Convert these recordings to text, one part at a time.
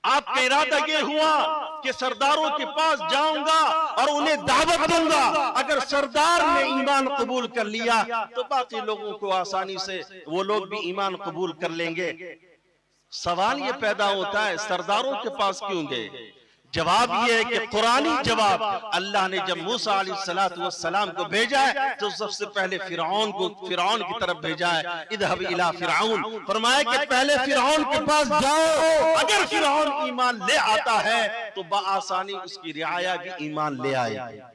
आपका इरादा ये हुआ कि सरदारों के पास जाऊंगा और उन्हें दावत दूंगा, अगर सरदार ने ईमान कबूल कर लिया तो बाकी लोगों को आसानी से वो लोग भी ईमान कबूल कर लेंगे। सवाल ये पैदा होता है सरदारों के पास क्यों गए? जवाब ये है कि कुरानी जवाब, अल्लाह ने जब मूसा अलैहिस्सलाम को भेजा है तो सबसे पहले फिरौन की तरफ भेजा है। इधहब इला फिरौन, फरमाया कि पहले फिरौन के पास जाओ, अगर फिरौन ईमान ले आता है तो बआसानी उसकी रियाया भी ईमान ले आए।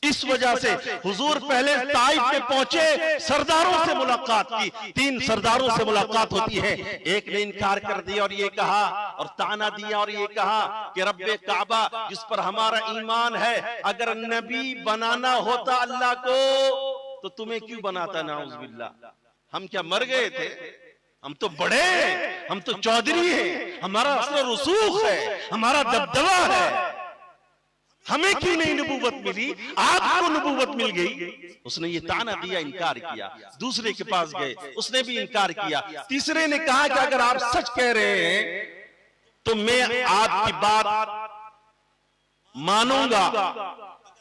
इस वजह से हुजूर पहले ताइफ में पहुंचे, सरदारों से मुलाकात की। 3 सरदारों से मुलाकात होती है। एक ने इनकार कर दिया और ये कहा और ताना दिया और ये कहा कि रब्बे काबा जिस पर हमारा ईमान है, अगर नबी बनाना होता अल्लाह को तो तुम्हें क्यों बनाता? नाउज़ुबिल्लाह, हम क्या मर गए थे? हम तो बड़े हैं, हम तो चौधरी हैं, हमारा असर रसूख है, हमारा दबदबा है, हमें क्यों नहीं नबूवत मिली? आपको नबूवत मिल गई। उसने ये ताना दिया, इनकार किया। दूसरे के पास गए, उसने भी इनकार किया। तीसरे ने कहा कि अगर आप सच कह रहे हैं तो मैं आपकी बात मानूंगा,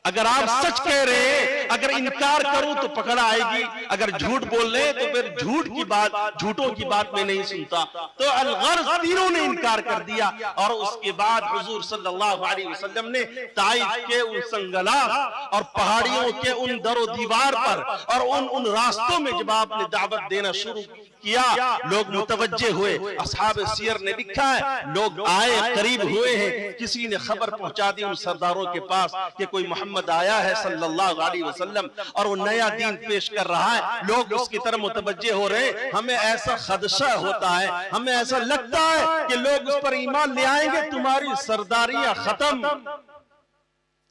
अगर आप सच कह रहे हैं, अगर इनकार करूं तो पकड़ आएगी, अगर झूठ बोल रहे तो फिर झूठों की बात मैं नहीं सुनता। तो अलगर्ज तीनों ने इनकार कर दिया। और उसके बाद हुजूर सल्लल्लाहु अलैहि वसल्लम ने ताइफ के उन संगलाफ और पहाड़ियों के उन दरो दीवार पर और उन रास्तों में जब आपने दावत देना शुरू किया, लोग मुतवज्जे हुए। असहाब सियर ने लिखा है, लोग आए, करीब हुए हैं। किसी ने खबर पहुंचा दी उन सरदारों के पास कि कोई मोहम्मद आया है सल्लल्लाहु अलैहि वसल्लम और वो नया दीन पेश कर रहा है। लोग उसकी तरफ मुतवज्जे हो रहे हैं। हमें ऐसा खदशा होता है, हमें ऐसा लगता है कि लोग उस पर ईमान ले आएंगे, तुम्हारी सरदारियां खत्म।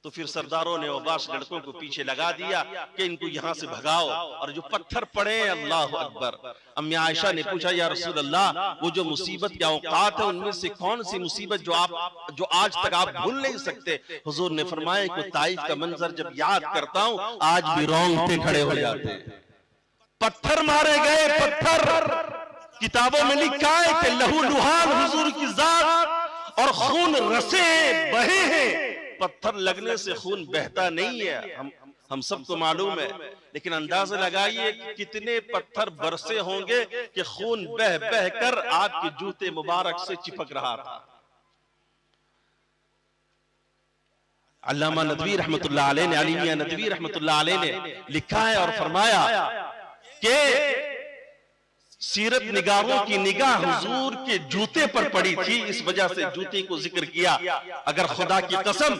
तो फिर सरदारों ने अब्बास लड़कों को पीछे लगा दिया कि इनको यहां से भगाओ। और जो पत्थर पड़े, अल्लाह अकबर। अम्मी आयशा ने पूछा, या रसूल अल्लाह, वो जो मुसीबत के औकात है उनमें से कौन सी मुसीबत जो आज तक आप भूल नहीं सकते? हुजूर ने फरमाया कि ताइफ का मंजर जब याद करता हूं आज भी रोंगटे खड़े हो जाते हैं। पत्थर मारे गए, पत्थर। किताबों में लिखा है कि लहू लुहान हुजूर की जात और खून रसे बहे हैं। पत्थर लगने से खून बहता नहीं है, हम सबको मालूम है, लेकिन अंदाजा लगाइए कि कितने पत्थर बरसे होंगे कि खून बह बह कर आपके जूते मुबारक से चिपक रहा था। अल्लामा नदवी रहमतुल्लाह अलैह ने, अली मियां नदवी रहमतुल्लाह अलैह ने लिखा है और फरमाया कि सीरत निगारों की निगाह हुजूर के जूते पर पड़ी थी, इस वजह से जूते को जिक्र किया। अगर खुदा की कसम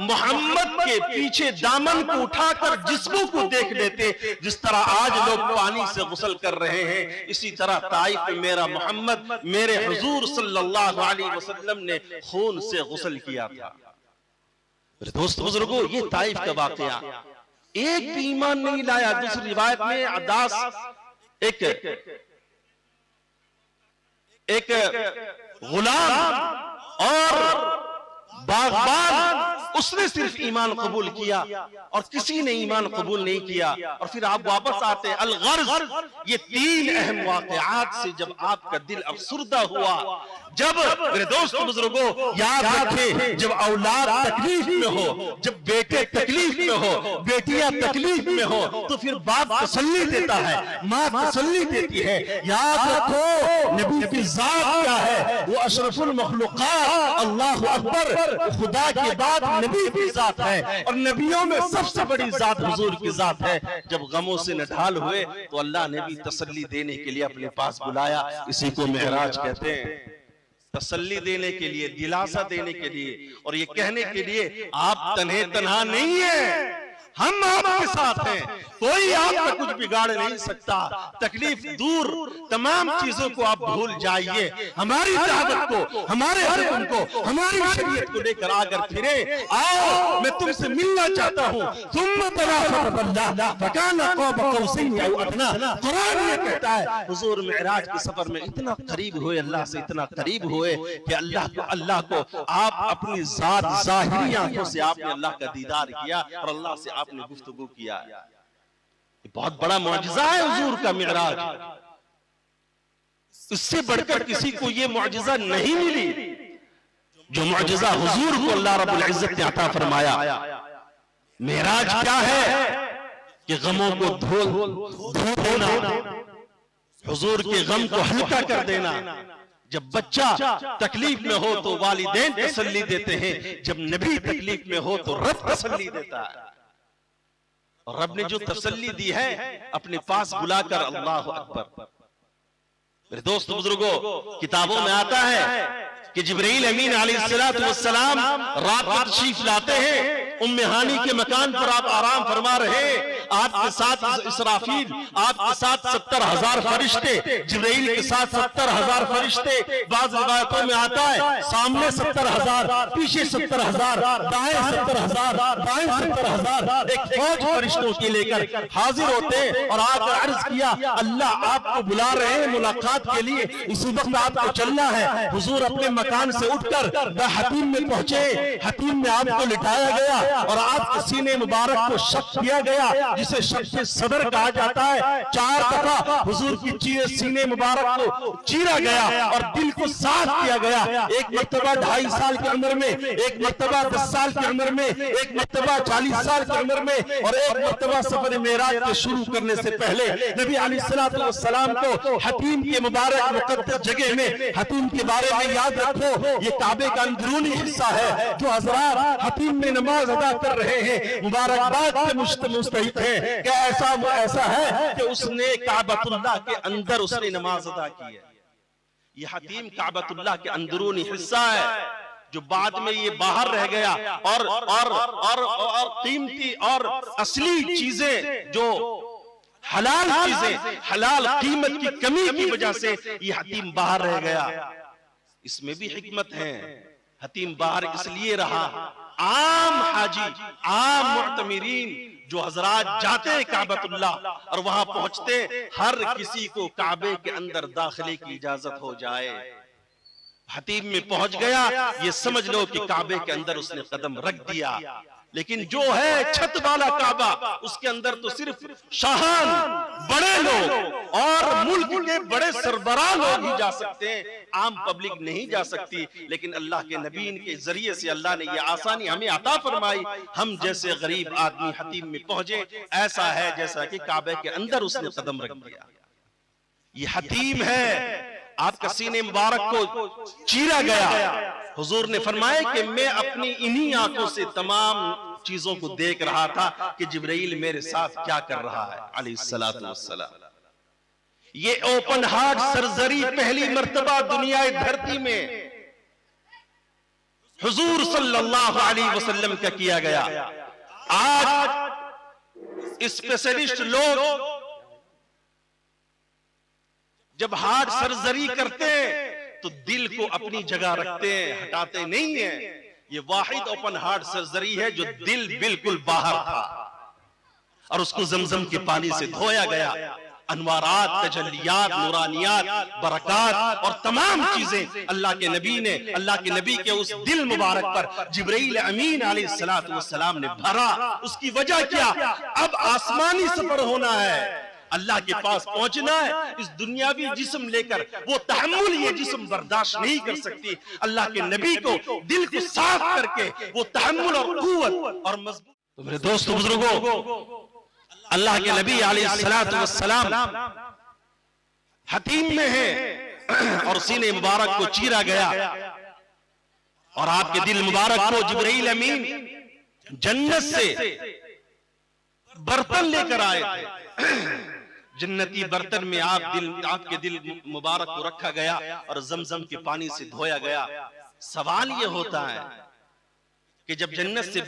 मोहम्मद के पीछे दामन को उठाकर जिस्मों को देख लेते, जिस तरह आज लोग पानी से गुस्ल कर रहे हैं, इसी तरह ताइफ में मेरा मोहम्मद, मेरे हुजूर सल्लल्लाहु अलैहि वसल्लम ने खून से गुस्ल किया था। दोस्त बुजुर्गों, ये ताइफ का वाकया, एक भी ईमान नहीं लाया। दूसरी रिवायत में अदास एक गुलाम और बागबान, उसने सिर्फ ईमान कबूल किया और किसी ने ईमान कबूल नहीं किया। और फिर आप वापस आते हैं अलगर्ज। ये 3 अहम वाक़यात से जब आपका दिल अफसुर्दा हुआ, जब मेरे दोस्त बुजुर्गों याद रखें, जब औलाद तकलीफ में हो, जब बेटे तकलीफ में हो, बेटियां तकलीफ में हो, तो फिर बाप तसल्ली देता है, माँ तसल्ली देती है। याद रखो नबी की जात क्या है, वो अशरफुल मखलूकात, अल्लाह अकबर, खुदा के बाद नबी की जात है और नबियों में सबसे बड़ी जात हुजूर की जात है। जब गमों से नढाल हुए तो अल्लाह ने भी तसल्ली देने के लिए अपने पास बुलाया। इसी को मेहराज कहते हैं, तसल्ली देने के लिए, दिलासा देने के लिए, और ये कहने के लिए आप तन्हे तन्हा नहीं है, हम आपके साथ हैं, कोई आपका कुछ बिगाड़ नहीं सकता। तकलीफ दूर, तमाम चीजों को आप भूल जाइए, हमारी दावत को, हमारे हुक्म को, हमारी शरीयत को लेकर आकर फिरे। आओ, मैं तुमसे मिलना चाहता हूँ। कुरान ये कहता है हुजूर मेराज के सफर में इतना करीब हुए अल्लाह से, इतना करीब हुए कि अल्लाह को आप अपनी जात ज़ाहिरी आंखों से आपने अल्लाह का दीदार किया और अल्लाह से आपने गुफ्तगू किया। ये बहुत बड़ा मुआजिज़ा है हुजूर का मिराज। इससे बढ़कर किसी को ये मुआजिज़ा नहीं मिली। जो मुअजिजा हुजूर को अल्लाह रब्बुल इज्जत ने अता फरमाया। मेराज क्या है कि गमों को धो देना, हुजूर के गम को हल्का कर देना। जब बच्चा तकलीफ में हो तो वालिदैन तसल्ली देते हैं, जब नबी तकलीफ में हो तो रब तसल्ली देता है। और रब ने जो तसल्ली दी है अपने पास बुलाकर, अल्लाह अकबर। मेरे दोस्त बुजुर्गों, किताबों में आता है कि जिब्रील अमीन अलैहिस्सलातु वस्सलाम रात को तशरीफ लाते हैं, उम्मे हानी के मकान पर आप आराम फरमा रहे, आपके साथ इसराफील, आपके साथ 70,000 फरिश्ते, जिब्रील के साथ 70,000 फरिश्ते। बाज़ रिवायतों में आता है सामने 70,000, पीछे 70,000, दाएं 70,000, बाएं 70,000, एक फौज फरिश्तों की लेकर हाजिर होते और आकर अर्ज किया, अल्लाह आपको बुला रहे हैं मुलाकात के लिए, इसी वक्त आपको चलना है। हुजूर अपने मकान से उठकर हतीम में पहुंचे, हतीम में आपको लिटाया गया और आपके सीने मुबारक को शक किया गया, जिसे शक सदर कहा जाता है। 4 दफा हुजूर की सीने मुबारक को चीरा गया और दिल को साफ किया गया। एक मर्तबा 2.5 साल की उम्र में, एक मर्तबा 10 साल की उम्र में, एक मर्तबा 40 साल की उम्र में, और एक मर्तबा सफर मेराज के शुरू करने से पहले नबी अलैहिस्सलातु वस्सलाम को हतीम के मुबारक मुकद्दस जगह में, हतीम के बारे में याद रखो, ये काबे का अंदरूनी हिस्सा है जो हज़रात हतीम में नमाज अदा कर रहे हैं, मुबारकबाद के मुस्तहिक है कि ऐसा है कि उसने काबतुल्लाह के अंदर उसने नमाज अदा की है। ये हतीम काबतुल्लाह के अंदरूनी हिस्सा है जो बाद में ये बाहर रह गया, और कीमती और असली चीजें जो हलाल चीजें, हलाल कीमत की कमी की वजह से ये हतीम बाहर रह गया। इसमें भी हिकमत है, हतीम बाहर इसलिए रहा, आम हाजी, आम मुअतमिरीन जो हजरात जाते हैं काबतुल्लाह और वहां पहुंचते, हर किसी को काबे के अंदर दाखिले की इजाजत हो जाए। हतीम में पहुंच गया, ये समझ लो कि काबे के अंदर उसने कदम रख दिया। लेकिन जो है छत वाला काबा, उसके अंदर तो सिर्फ शाहान, बड़े लोग और मुल्क के बड़े सरबराह लोग ही जा सकते हैं, आम पब्लिक नहीं जा सकती। लेकिन अल्लाह के नबी के जरिए से अल्लाह ने यह आसानी हमें अता फरमाई, हम जैसे गरीब आदमी हतीम में पहुंचे, ऐसा है जैसा कि काबे के अंदर उसने कदम रख दिया। ये हतीम है, आपका सीने मुबारक को चीरा गया। हुजूर ने फरमाया कि मैं अपनी इन्हीं आंखों से तमाम चीजों को देख रहा था कि जिब्राइल मेरे साथ क्या कर रहा है अलैहिस्सलातु वस्सलाम। ये ओपन हार्ट सर्जरी पहली मर्तबा दुनिया धरती में हुजूर सल्लल्लाहु अलैहि वसल्लम का किया गया। आज स्पेशलिस्ट लोग जब हार्ट सर्जरी करते हैं तो दिल को अपनी जगह रखते हैं, हटाते नहीं हैं। ये वाहिद ओपन हार्ट सर्जरी है जो दिल बिल्कुल बाहर था और उसको जमजम के पानी से धोया गया। अनवारात, तजल्लियात, नूरानियात, बरकात और तमाम चीजें अल्लाह के नबी ने, अल्लाह के नबी के उस दिल मुबारक पर जिब्रील अमीन अलैहिस्सलातु वस्सलाम ने भरा। उसकी वजह क्या? अब आसमानी सफर होना है, अल्लाह के पास पहुंचना है। इस दुनियावी जिस्म लेकर वो तहम्मुल ये जिस्म बर्दाश्त नहीं कर सकती। अल्लाह के नबी को दिल को साफ करके वो तहम्मुल और कुव्वत और मजबूत। तो मेरे दोस्तों बुजुर्गों, अल्लाह के नबी अलैहिस्सलातु वस्सलाम हतीम में है और सीने मुबारक को चीरा गया और आपके दिल मुबारक को जिब्रील अमीन जन्नत से बर्तन लेकर आए थे। जन्नती बर्तन में आपके दिल मुबारक को रखा गया और जमजम के पानी से धोया गया। सवाल ये होता है कि जब जन्नत से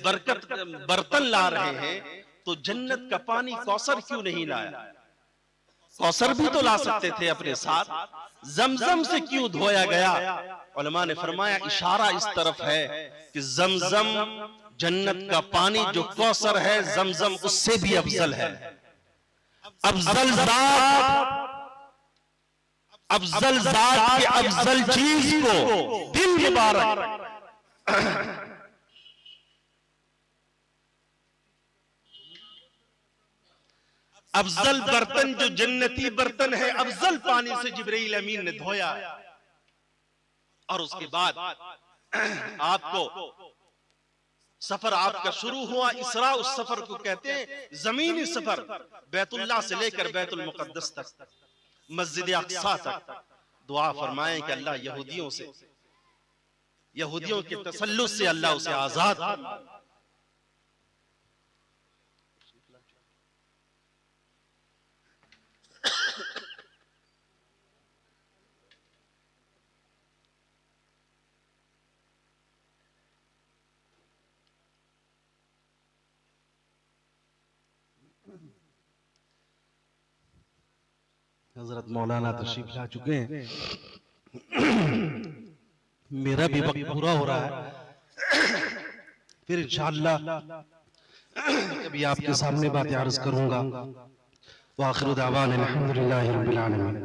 बर्तन ला रहे हैं तो जन्नत का पानी कौसर क्यों नहीं लाया? कौसर भी तो ला सकते थे अपने साथ, जमजम से क्यों धोया गया? उलमा ने फरमाया इशारा इस तरफ है कि जमजम जन्नत का पानी जो कौसर है, जमजम उससे भी अफजल है। अफजल जात के अफजल चीज को दिल मुबारक अफजल बर्तन जो जन्नती बर्तन है, अफजल पानी से जिब्रील अमीन ने धोया और उसके बाद आपको सफर आपका शुरू हुआ, इसरा उस सफर को कहते हैं, जमीनी सफर, बैतुल्लाह से लेकर बैतुल मुकद्दस तक, मस्जिद अक्सा तक। दुआ फरमाएं कि अल्लाह यहूदियों के तसल्लुत से अल्लाह उसे आजाद। हजरत मौलाना तशरीफ ला चुके हैं, मेरा भी वक्त पूरा हो रहा है, फिर इंशाअल्लाह कभी आपके सामने बातें अर्ज करूंगा। व आखिरु दावाना अल्हम्दुलिल्लाहि रब्बिल आलमीन।